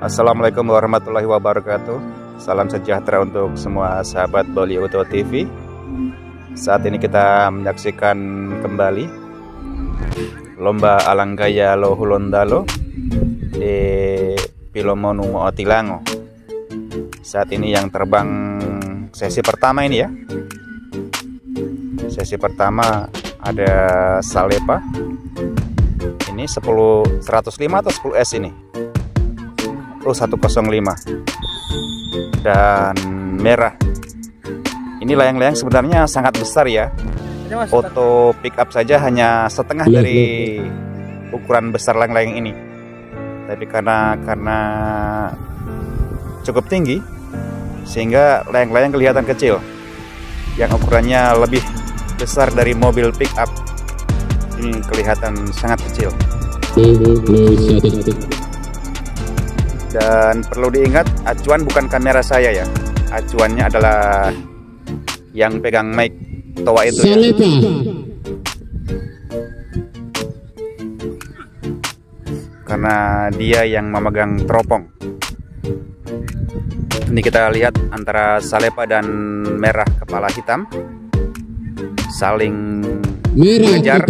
Assalamualaikum warahmatullahi wabarakatuh. Salam sejahtera untuk semua sahabat Bali Auto TV. Saat ini kita menyaksikan kembali lomba Alanggaya Lohulondalo di Pilomonu Moatilango. Saat ini yang terbang sesi pertama ini ya. Sesi pertama ada Salepa. Ini 105 atau 10S ini. 105 dan merah. Ini layang-layang sebenarnya sangat besar ya. Foto pick up saja hanya setengah dari ukuran besar layang-layang ini. Tapi karena cukup tinggi sehingga layang-layang kelihatan kecil. Yang ukurannya lebih besar dari mobil pick up. Ini kelihatan sangat kecil. Dan perlu diingat, acuan bukan kamera saya ya. Acuannya adalah yang pegang mic toa itu ya. Karena dia yang memegang teropong. Ini kita lihat antara Salepa dan merah kepala hitam saling mengejar.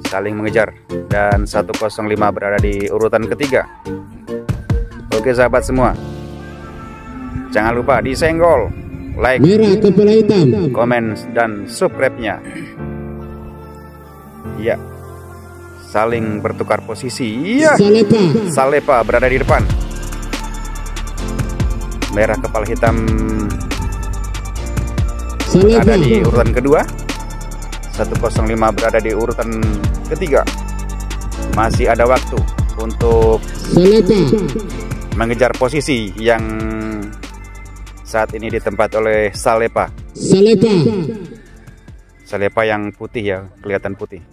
Saling mengejar. Dan 105 berada di urutan ketiga. Oke sahabat semua, jangan lupa disenggol, like, komen, dan subscribe-nya. Ya, saling bertukar posisi. Iya, Salepa berada di depan. Merah kepala hitam berada di urutan kedua. 105 berada di urutan ketiga. Masih ada waktu untuk mengejar posisi yang saat ini ditempat oleh Salepa. Salepa yang putih ya, kelihatan putih.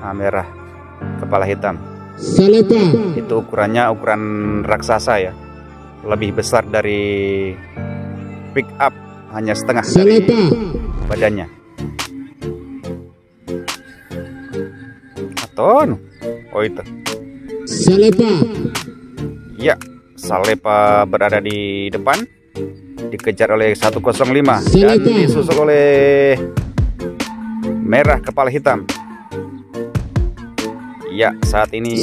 Merah kepala hitam. Itu ukurannya ukuran raksasa ya. Lebih besar dari pick up, hanya setengah dari badannya. Atau itu ya, Salepa berada di depan, dikejar oleh 105 dan disusul oleh merah kepala hitam. Ya, saat ini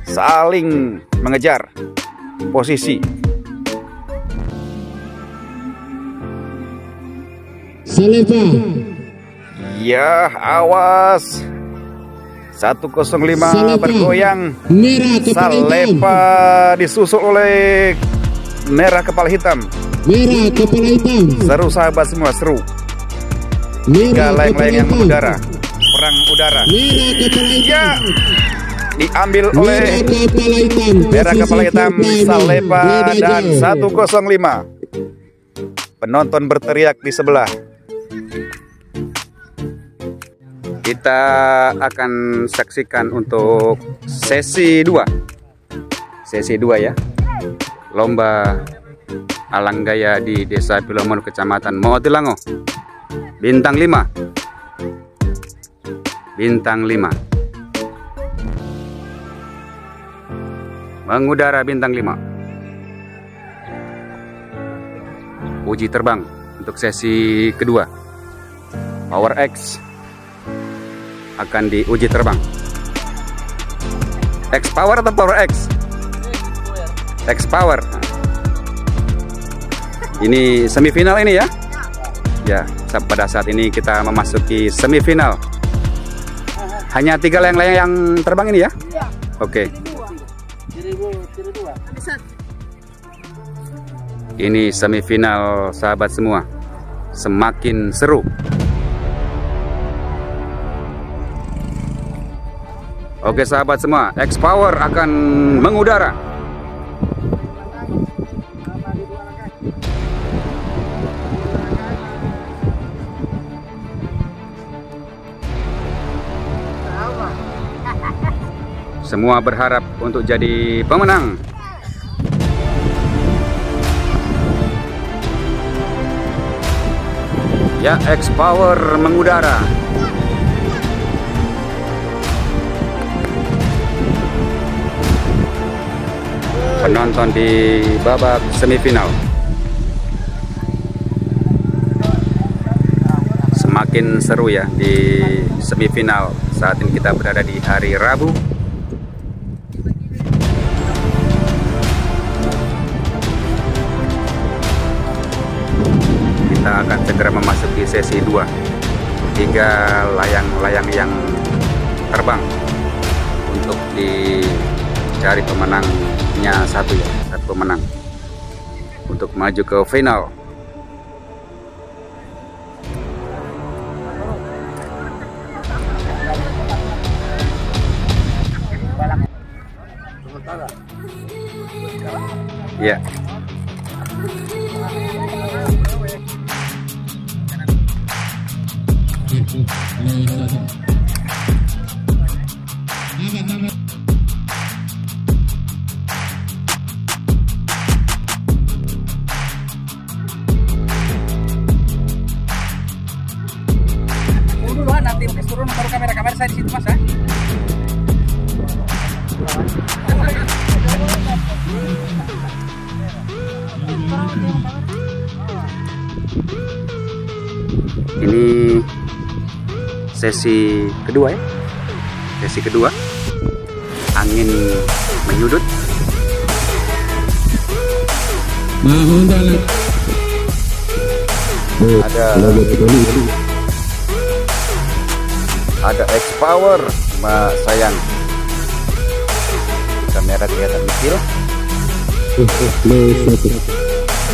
saling mengejar posisi. Ya, awas. 105 bergoyang. Salepa disusul oleh merah kepala hitam. Seru sahabat semua, seru. Tiga layang-layang yang mengudara, perang udara. Ya, diambil oleh merah kepala hitam, Salepa dan 105. Penonton berteriak di sebelah. Kita akan saksikan untuk sesi 2. Sesi 2 ya. Lomba Alanggaya di Desa Pilomonu, Kecamatan Moatilango. Bintang 5. Bintang 5. Mengudara bintang 5. Uji terbang untuk sesi kedua. Power X akan diuji terbang. X Power atau Power X? X Power. Ini semifinal ini ya. Ya, pada saat ini kita memasuki semifinal. Hanya 3 layang-layang yang terbang ini ya? Oke. Ini semifinal sahabat semua. Semakin seru. Oke sahabat semua, X Power akan mengudara. Semua berharap untuk jadi pemenang. Ya, X Power mengudara. penonton di babak semifinal. Semakin seru ya di semifinal. Saat ini kita berada di hari Rabu. Kita akan segera memasuki sesi 2. 3 layang-layang yang terbang untuk dicari pemenangnya satu pemenang untuk maju ke final. Ya. Nanti turun baru kamera saya di situ Mas ya. Ini sesi kedua ya. Sesi kedua. Angin menyudut. Ada X-Power, sayang. Kamera kelihatan kecil.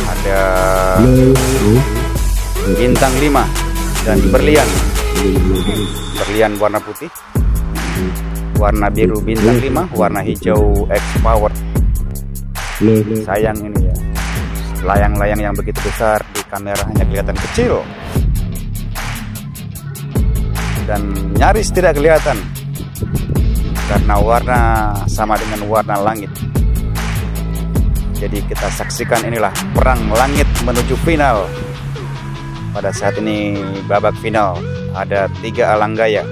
Ada bintang 5 dan berlian. Berlian warna putih, warna biru bintang 5, warna hijau X-Power. Sayang ini ya, layang-layang yang begitu besar di kamera hanya kelihatan kecil dan nyaris tidak kelihatan karena warna sama dengan warna langit. Jadi kita saksikan inilah perang langit menuju final. Pada saat ini babak final, ada 3 alanggaya,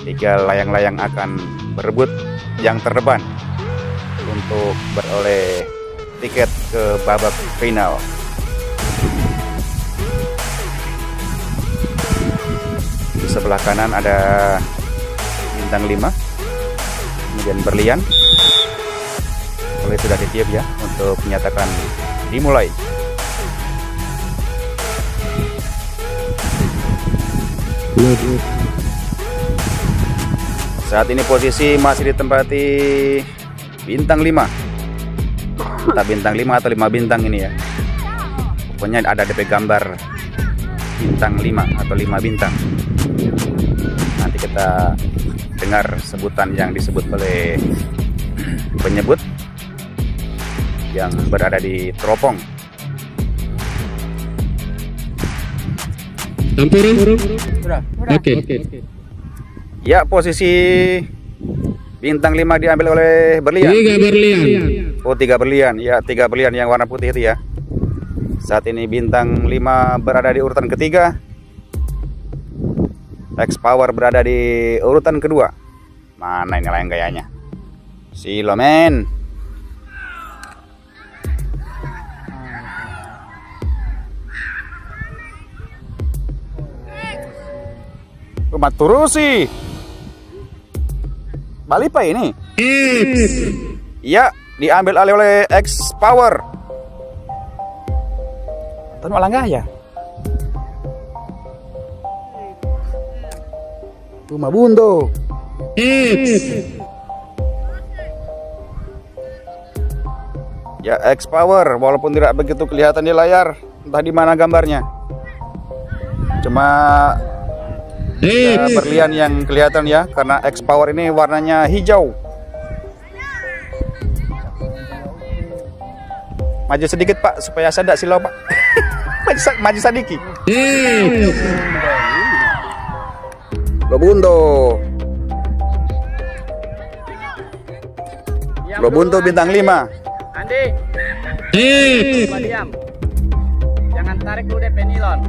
3 layang-layang akan berebut yang terdepan untuk beroleh tiket ke babak final. Di sebelah kanan ada bintang 5, kemudian berlian. Oleh sudah ditiup ya untuk menyatakan dimulai. Saat ini posisi masih ditempati bintang 5. Entah bintang 5 atau 5 bintang ini ya. Pokoknya ada DP gambar bintang 5 atau 5 bintang. Nanti kita dengar sebutan yang disebut oleh penyebut yang berada di teropong. Oke. Ya, posisi bintang 5 diambil oleh berlian. 3 berlian. Oh, 3 berlian. Ya, 3 berlian yang warna putih itu ya. Saat ini bintang 5 berada di urutan ketiga. X-Power berada di urutan kedua. Mana ini layang gayanya? Silomen. Rumah Turusi. Balipa ini. Iya, diambil alih oleh X-Power. Tuh malah nggak ya? Rumah Bundo. Ya, X-Power, walaupun tidak begitu kelihatan di layar, entah di mana gambarnya. Cuma berlian yang kelihatan ya, karena X-Power ini warnanya hijau. Maju sedikit Pak, supaya saya tidak silau Pak. Maju sedikit. Lobundo. Lobundo bintang 5. Andi. Diam. Jangan tarik dulu DP nilon.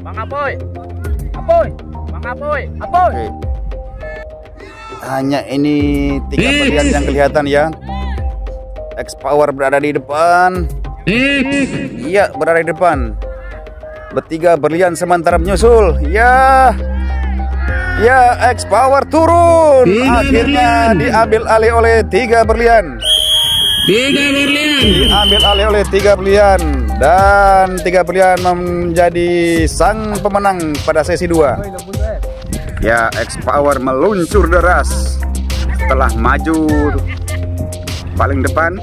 Bang Apoy. Bang Apoy. Hanya ini 3 berlian yang kelihatan ya. X-Power berada di depan. Iya, berada di depan. Bertiga berlian sementara menyusul. Ya, X-Power turun. Akhirnya diambil alih oleh 3 berlian. Diambil alih oleh 3 berlian. Dan 3 berlian menjadi sang pemenang pada sesi 2. Ya, X-Power meluncur deras setelah maju paling depan.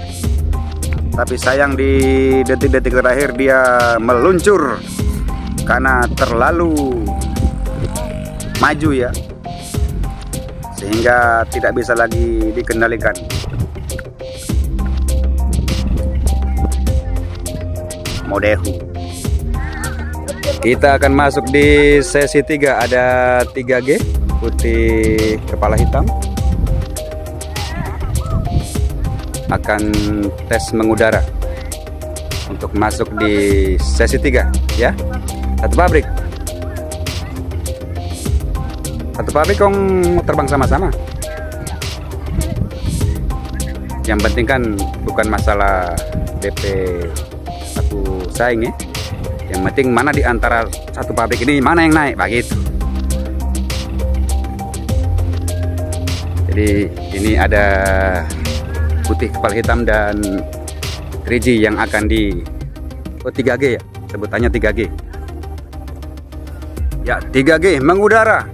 Tapi sayang di detik-detik terakhir dia meluncur karena terlalu maju ya, sehingga tidak bisa lagi dikendalikan. Modehu. Kita akan masuk di sesi 3. Ada 3G putih kepala hitam akan tes mengudara untuk masuk di sesi 3 ya. Satu pabrik kong terbang sama-sama. Yang penting kan bukan masalah DP satu saing ya. Yang penting mana di antara satu pabrik ini mana yang naik begitu. Jadi ini ada putih kepala hitam dan 3G yang akan di 3G ya, sebutannya 3G. Ya, 3G mengudara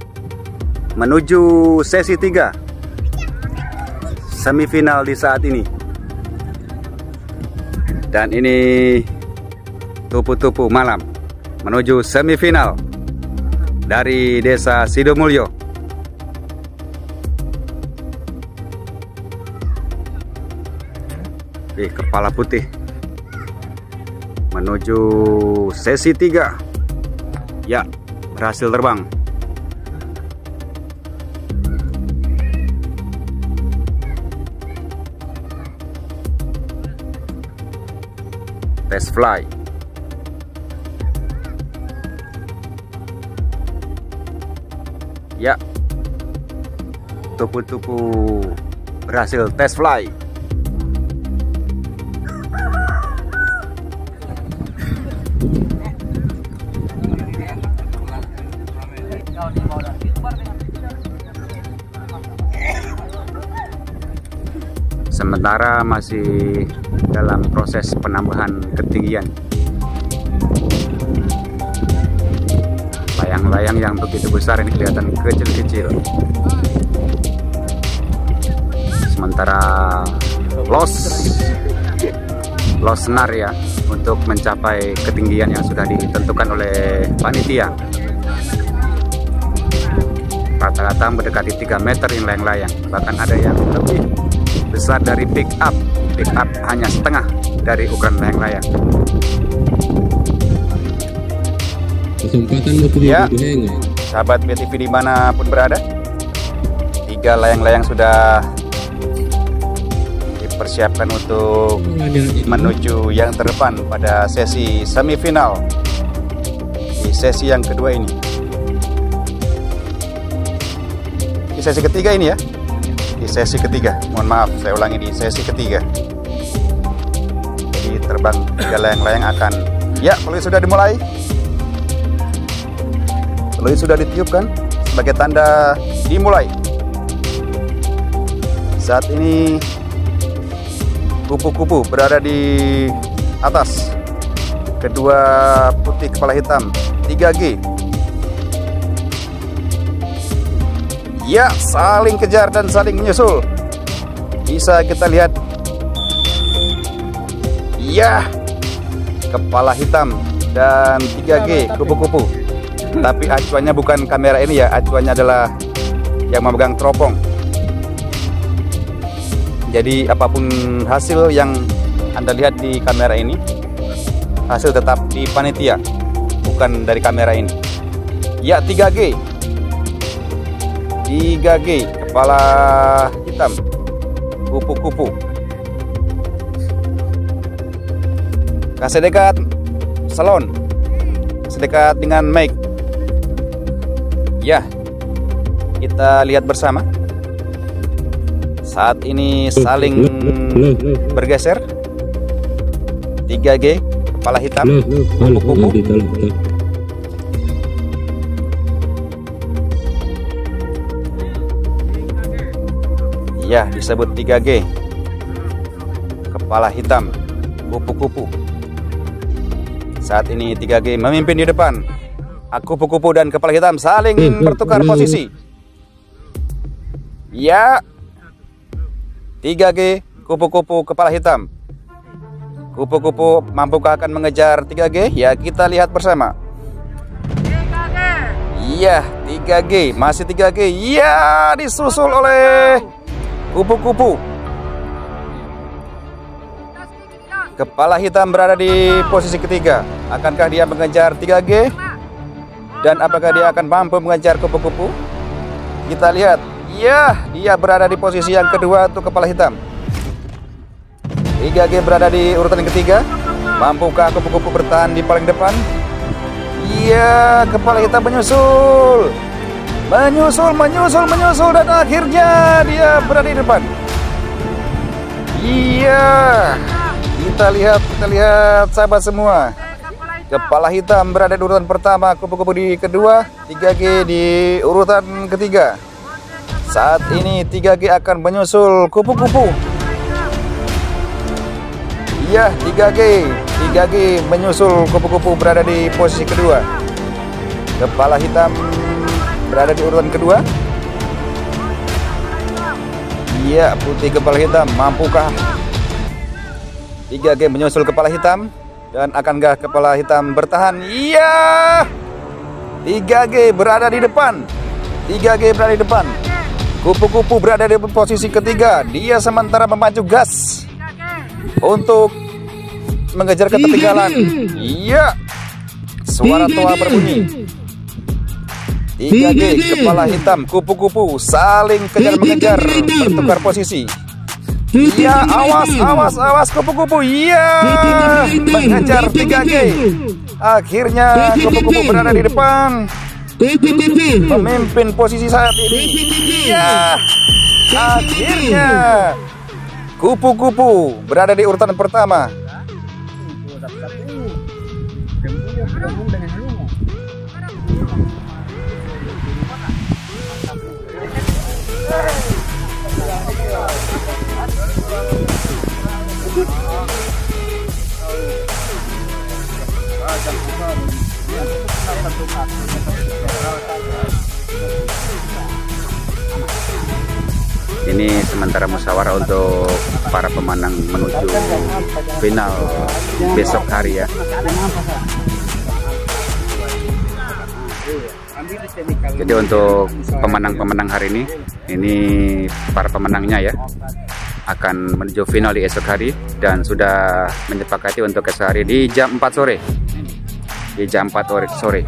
menuju sesi 3 semifinal di saat ini. Dan ini tupu-tupu malam menuju semifinal dari Desa Sidomulyo. Kepala putih menuju sesi 3. Ya, berhasil terbang. Test fly. Ya, tupu-tupu berhasil test fly. Sementara masih dalam proses penambahan ketinggian. Layang-layang yang begitu besar ini kelihatan kecil-kecil. Sementara loss senar ya untuk mencapai ketinggian yang sudah ditentukan oleh panitia. Rata-rata mendekati 3 meter ini layang-layang. Bahkan ada yang lebih besar dari pick up hanya setengah dari ukuran layang-layang. Ya, sahabat BTV dimanapun berada, 3 layang-layang sudah dipersiapkan untuk menuju yang terdepan pada sesi semifinal di sesi yang kedua ini. Di sesi ketiga ini ya. Di sesi ketiga, mohon maaf saya ulangi, di sesi ketiga. Jadi terbang 3 layang-layang akan, ya, peluit sudah dimulai, peluit sudah ditiupkan sebagai tanda dimulai. Saat ini kupu-kupu berada di atas, kedua putih kepala hitam 3G. Ya, saling kejar dan saling menyusul. Bisa kita lihat. Ya, kepala hitam dan 3G kupu-kupu. Tapi acuannya bukan kamera ini ya, acuannya adalah yang memegang teropong. Jadi apapun hasil yang Anda lihat di kamera ini, hasil tetap di panitia, bukan dari kamera ini. Ya, 3G kepala hitam kupu-kupu. Kasih dekat salon, sedekat dengan mic. Ya, kita lihat bersama. Saat ini saling bergeser. 3G kepala hitam kupu-kupu. Ya, disebut 3G kepala hitam kupu-kupu. Saat ini 3G memimpin di depan. Kupu-kupu dan kepala hitam saling bertukar posisi. Ya, 3G kupu-kupu kepala hitam. Kupu-kupu mampukah akan mengejar 3G? Ya, kita lihat bersama. Iya, 3G, masih 3G. Iya, disusul oleh kupu-kupu. Kepala hitam berada di posisi ketiga. Akankah dia mengejar 3G? Dan apakah dia akan mampu mengejar kupu-kupu? Kita lihat. Ya, dia berada di posisi yang kedua untuk kepala hitam. 3G berada di urutan yang ketiga. Mampukah kupu-kupu bertahan di paling depan? Iya, kepala hitam menyusul. Menyusul dan akhirnya dia berada di depan. Iya. Kita lihat sahabat semua. Kepala hitam berada di urutan pertama, kupu-kupu di kedua, 3G di urutan ketiga. Saat ini 3G akan menyusul kupu-kupu. Iya, 3G menyusul kupu-kupu berada di posisi kedua. Kepala hitam berada di urutan kedua. Iya, putih kepala hitam. Mampukah 3G menyusul kepala hitam? Dan akankah kepala hitam bertahan? Iya, 3G berada di depan. 3G berada di depan. Kupu-kupu berada di posisi ketiga. Dia sementara memacu gas untuk mengejar ketertinggalan. Iya, suara toa berbunyi. 3G kepala hitam kupu-kupu saling kejar-mengejar, bertukar posisi. Iya, awas kupu-kupu. Iya, mengejar 3G. Akhirnya kupu-kupu berada di depan, memimpin posisi saat ini. Iya, akhirnya kupu-kupu berada di urutan pertama. Ini sementara musyawarah untuk para pemenang menuju final besok hari ya. Jadi untuk pemenang-pemenang hari ini para pemenangnya ya akan menuju final di esok hari dan sudah menyepakati untuk esok hari di jam 4 sore. Di jam 4 sore.